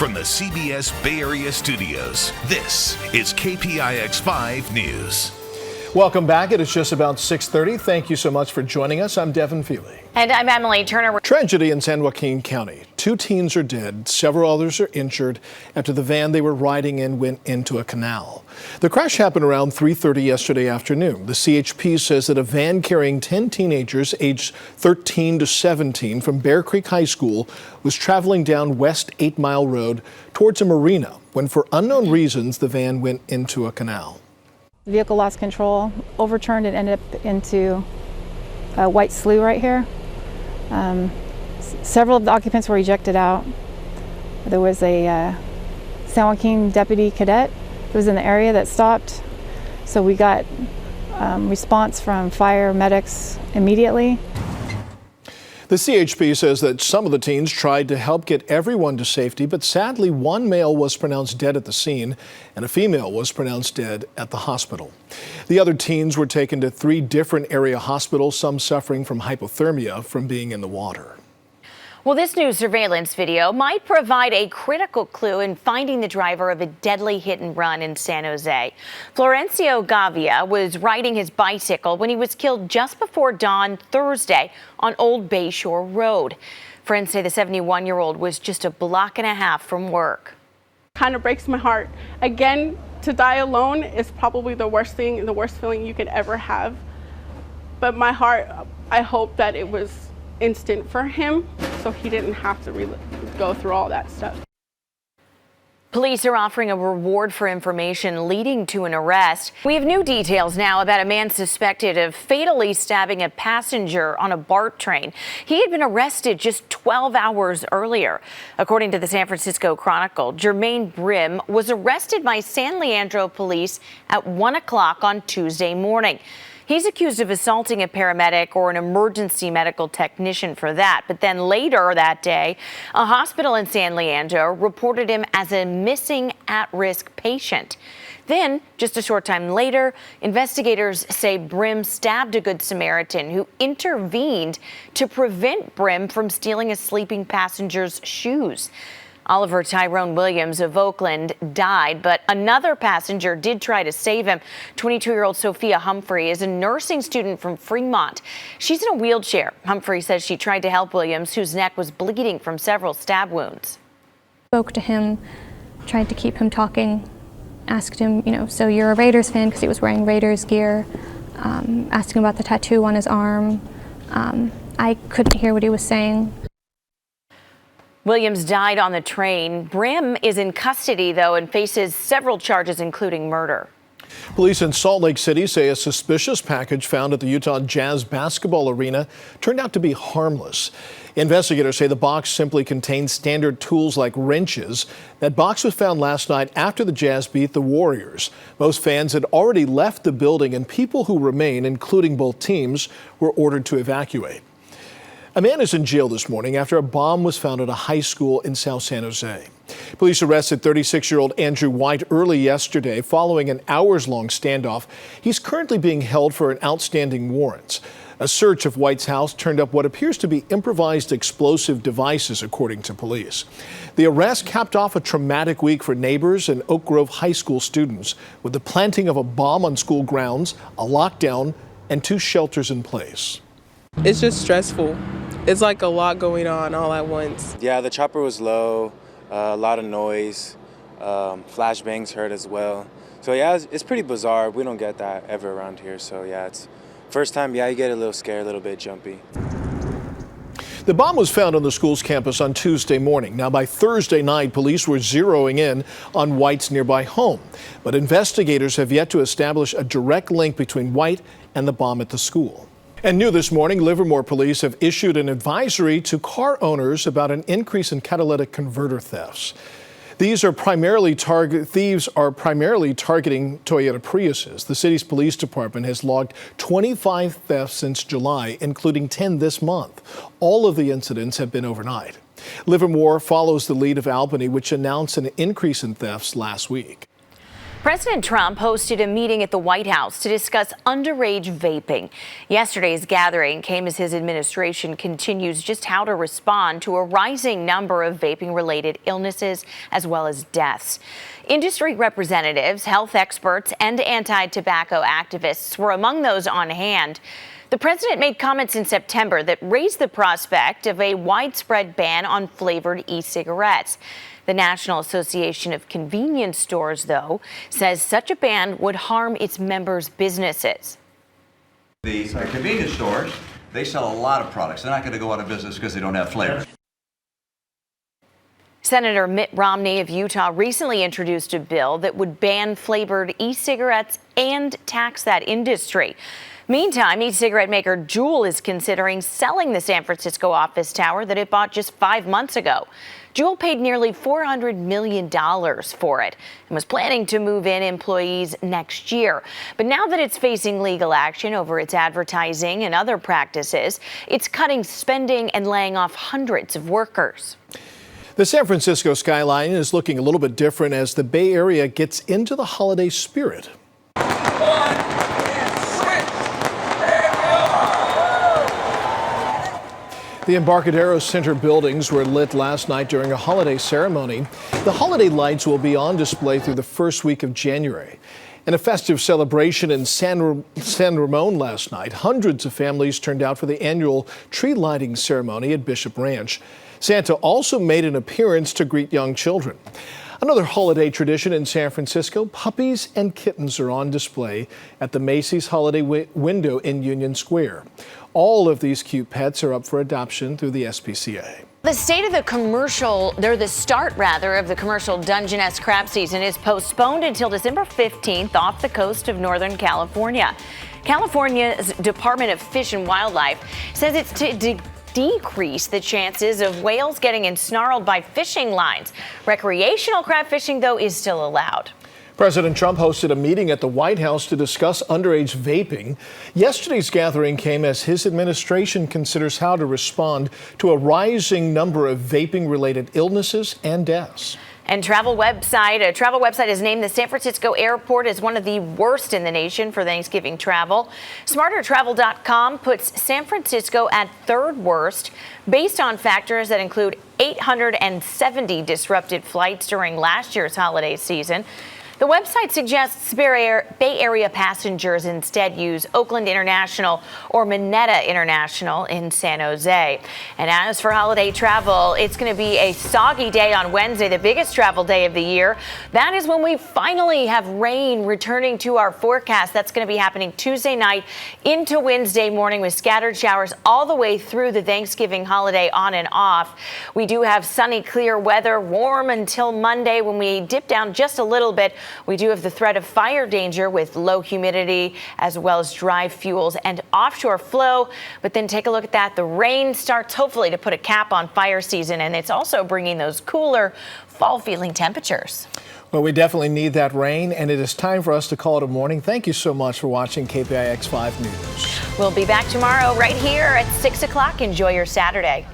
From the CBS Bay Area studios, this is KPIX 5 News. Welcome back. It is just about 6:30. Thank you so much for joining us. I'm Devin Fehely. And I'm Emily Turner. Tragedy in San Joaquin County. 2 teens are dead. Several others are injured after the van they were riding in went into a canal. The crash happened around 3:30 yesterday afternoon. The CHP says that a van carrying 10 teenagers aged 13 to 17 from Bear Creek High School was traveling down West 8 Mile Road towards a marina when, for unknown reasons, the van went into a canal. The vehicle lost control, overturned, and ended up into a white slough right here. Several of the occupants were ejected out. There was a San Joaquin deputy cadet who was in the area that stopped. So we got response from fire medics immediately. The CHP says that some of the teens tried to help get everyone to safety, but sadly one male was pronounced dead at the scene and a female was pronounced dead at the hospital. The other teens were taken to 3 different area hospitals, some suffering from hypothermia from being in the water. Well, this new surveillance video might provide a critical clue in finding the driver of a deadly hit and run in San Jose. Florencio Gavia was riding his bicycle when he was killed just before dawn Thursday on Old Bayshore Road. Friends say the 71-year-old was just a block and a half from work. Kind of breaks my heart. Again, to die alone is probably the worst thing, the worst feeling you could ever have. But my heart, I hope that it was instant for him, so he didn't have to go through all that stuff. Police are offering a reward for information leading to an arrest. We have new details now about a man suspected of fatally stabbing a passenger on a BART train. He had been arrested just 12 hours earlier. According to the San Francisco Chronicle, Jermaine Brim was arrested by San Leandro police at 1 o'clock on Tuesday morning. He's accused of assaulting a paramedic or an emergency medical technician for that. But then later that day, a hospital in San Leandro reported him as a missing at-risk patient. Then, just a short time later, investigators say Brim stabbed a Good Samaritan who intervened to prevent Brim from stealing a sleeping passenger's shoes. Oliver Tyrone Williams of Oakland died, but another passenger did try to save him. 22-year-old Sophia Humphrey is a nursing student from Fremont. She's in a wheelchair. Humphrey says she tried to help Williams, whose neck was bleeding from several stab wounds. Spoke to him, tried to keep him talking, asked him, so you're a Raiders fan, because he was wearing Raiders gear, asked him about the tattoo on his arm. I couldn't hear what he was saying. Williams died on the train. Brim is in custody, though, and faces several charges, including murder. Police in Salt Lake City say a suspicious package found at the Utah Jazz basketball arena turned out to be harmless. Investigators say the box simply contained standard tools like wrenches. That box was found last night after the Jazz beat the Warriors. Most fans had already left the building, and people who remain, including both teams, were ordered to evacuate. A man is in jail this morning after a bomb was found at a high school in South San Jose. Police arrested 36-year-old Andrew White early yesterday following an hours-long standoff. He's currently being held for an outstanding warrant. A search of White's house turned up what appears to be improvised explosive devices, according to police. The arrest capped off a traumatic week for neighbors and Oak Grove High School students, with the planting of a bomb on school grounds, a lockdown, and 2 shelters in place. It's just stressful. It's like a lot going on all at once. Yeah, the chopper was low, a lot of noise, flashbangs heard as well. So yeah, it's pretty bizarre. We don't get that ever around here. So yeah, it's first time, you get a little scared, a little bit jumpy. The bomb was found on the school's campus on Tuesday morning. Now, by Thursday night, police were zeroing in on White's nearby home. But investigators have yet to establish a direct link between White and the bomb at the school. And new this morning, Livermore police have issued an advisory to car owners about an increase in catalytic converter thefts. Thieves are primarily targeting Toyota Priuses. The city's police department has logged 25 thefts since July, including 10 this month. All of the incidents have been overnight. Livermore follows the lead of Albany, which announced an increase in thefts last week. President Trump hosted a meeting at the White House to discuss underage vaping. Yesterday's gathering came as his administration continues just how to respond to a rising number of vaping-related illnesses as well as deaths. Industry representatives, health experts, and anti-tobacco activists were among those on hand. The president made comments in September that raised the prospect of a widespread ban on flavored e-cigarettes. The National Association of Convenience Stores, though, says such a ban would harm its members' businesses. The convenience stores, they sell a lot of products. They're not going to go out of business because they don't have flavors. Senator Mitt Romney of Utah recently introduced a bill that would ban flavored e-cigarettes and tax that industry. Meantime, e-cigarette maker Juul is considering selling the San Francisco office tower that it bought just 5 months ago. Juul paid nearly $400 million for it and was planning to move in employees next year. But now that it's facing legal action over its advertising and other practices, it's cutting spending and laying off hundreds of workers. The San Francisco skyline is looking a little bit different as the Bay Area gets into the holiday spirit. The Embarcadero Center buildings were lit last night during a holiday ceremony. The holiday lights will be on display through the first week of January. In a festive celebration in San Ramon last night, hundreds of families turned out for the annual tree lighting ceremony at Bishop Ranch. Santa also made an appearance to greet young children. Another holiday tradition in San Francisco, puppies and kittens are on display at the Macy's Holiday Window in Union Square. All of these cute pets are up for adoption through the SPCA. The start of the commercial Dungeness crab season is postponed until December 15th off the coast of Northern California. California's Department of Fish and Wildlife says it's to decrease the chances of whales getting ensnarled by fishing lines. Recreational crab fishing, though, is still allowed. President Trump hosted a meeting at the White House to discuss underage vaping. Yesterday's gathering came as his administration considers how to respond to a rising number of vaping-related illnesses and deaths. And a travel website has named the San Francisco airport as one of the worst in the nation for Thanksgiving travel. SmarterTravel.com puts San Francisco at third worst based on factors that include 870 disrupted flights during last year's holiday season. The website suggests Bay Area passengers instead use Oakland International or Mineta International in San Jose. And as for holiday travel, it's going to be a soggy day on Wednesday, the biggest travel day of the year. That is when we finally have rain returning to our forecast. That's going to be happening Tuesday night into Wednesday morning with scattered showers all the way through the Thanksgiving holiday on and off. We do have sunny, clear weather, warm until Monday when we dip down just a little bit. We do have the threat of fire danger with low humidity as well as dry fuels and offshore flow. But then take a look at that. The rain starts hopefully to put a cap on fire season, and it's also bringing those cooler fall feeling temperatures. Well, we definitely need that rain, and it is time for us to call it a morning. Thank you so much for watching KPIX 5 News. We'll be back tomorrow right here at 6 o'clock. Enjoy your Saturday.